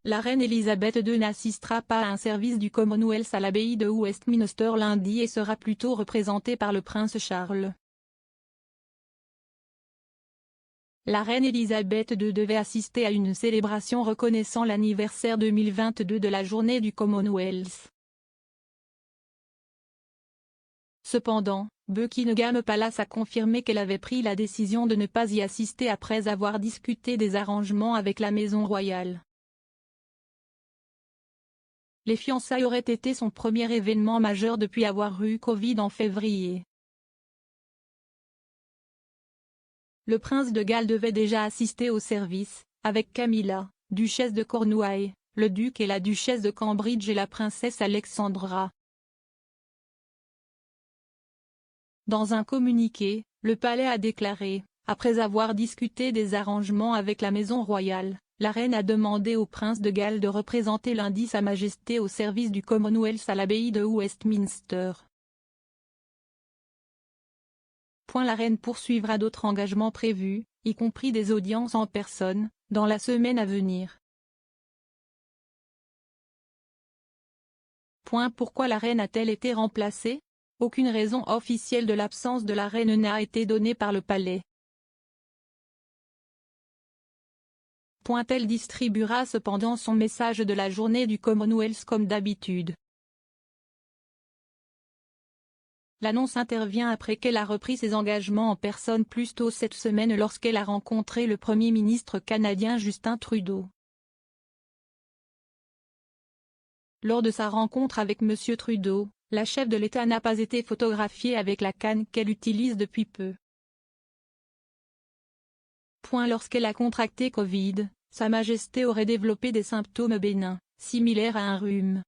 La reine Elisabeth II n'assistera pas à un service du Commonwealth à l'abbaye de Westminster lundi et sera plutôt représentée par le prince Charles. La reine Elisabeth II devait assister à une célébration reconnaissant l'anniversaire 2022 de la journée du Commonwealth. Cependant, Buckingham Palace a confirmé qu'elle avait pris la décision de ne pas y assister après avoir discuté des arrangements avec la maison royale. Les fiançailles auraient été son premier événement majeur depuis avoir eu Covid en février. Le prince de Galles devait déjà assister au service, avec Camilla, duchesse de Cornouailles, le duc et la duchesse de Cambridge et la princesse Alexandra. Dans un communiqué, le palais a déclaré, après avoir discuté des arrangements avec la maison royale, la reine a demandé au prince de Galles de représenter lundi Sa Majesté au service du Commonwealth à l'abbaye de Westminster. La reine poursuivra d'autres engagements prévus, y compris des audiences en personne, dans la semaine à venir. Pourquoi la reine a-t-elle été remplacée? Aucune raison officielle de l'absence de la reine n'a été donnée par le palais. Elle distribuera cependant son message de la journée du Commonwealth comme d'habitude. L'annonce intervient après qu'elle a repris ses engagements en personne plus tôt cette semaine lorsqu'elle a rencontré le Premier ministre canadien Justin Trudeau. Lors de sa rencontre avec M. Trudeau, la chef de l'État n'a pas été photographiée avec la canne qu'elle utilise depuis peu. Lorsqu'elle a contracté Covid, Sa Majesté aurait développé des symptômes bénins, similaires à un rhume.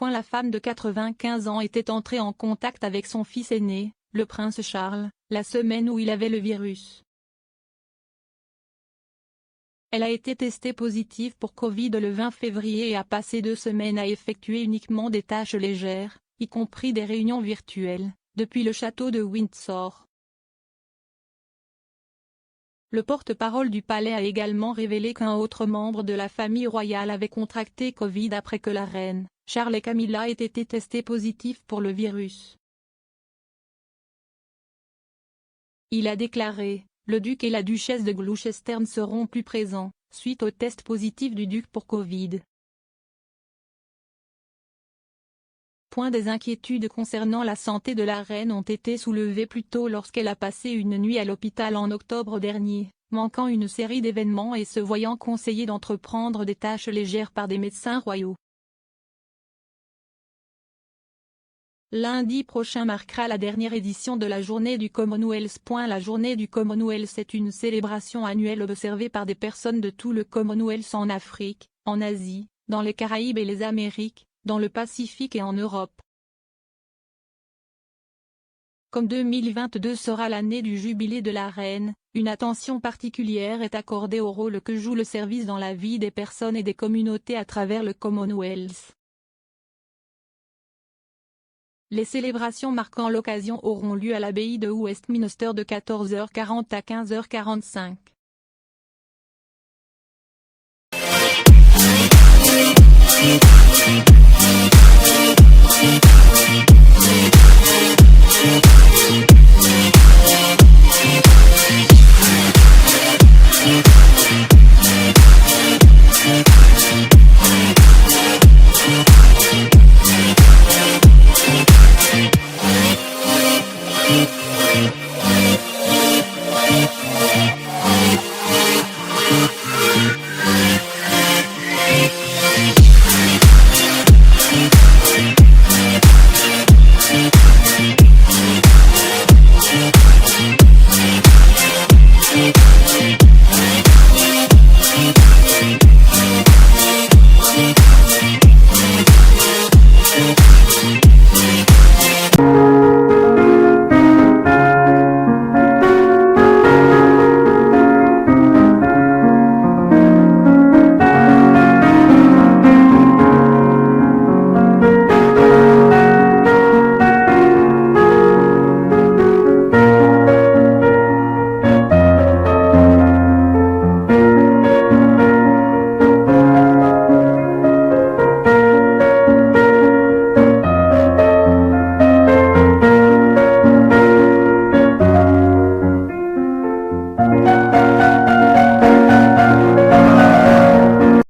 La femme de 95 ans était entrée en contact avec son fils aîné, le prince Charles, la semaine où il avait le virus. Elle a été testée positive pour Covid le 20 février et a passé 2 semaines à effectuer uniquement des tâches légères, y compris des réunions virtuelles, depuis le château de Windsor. Le porte-parole du palais a également révélé qu'un autre membre de la famille royale avait contracté Covid après que la reine, Charles et Camilla aient été testés positifs pour le virus. Il a déclaré, le duc et la duchesse de Gloucester ne seront plus présents, suite au test positif du duc pour Covid. Des inquiétudes concernant la santé de la reine ont été soulevées plus tôt lorsqu'elle a passé une nuit à l'hôpital en octobre dernier, manquant une série d'événements et se voyant conseillée d'entreprendre des tâches légères par des médecins royaux. Lundi prochain marquera la dernière édition de la journée du Commonwealth. La journée du Commonwealth est une célébration annuelle observée par des personnes de tout le Commonwealth en Afrique, en Asie, dans les Caraïbes et les Amériques, dans le Pacifique et en Europe. Comme 2022 sera l'année du jubilé de la reine, une attention particulière est accordée au rôle que joue le service dans la vie des personnes et des communautés à travers le Commonwealth. Les célébrations marquant l'occasion auront lieu à l'abbaye de Westminster de 14h40 à 15h45. We'll be right back.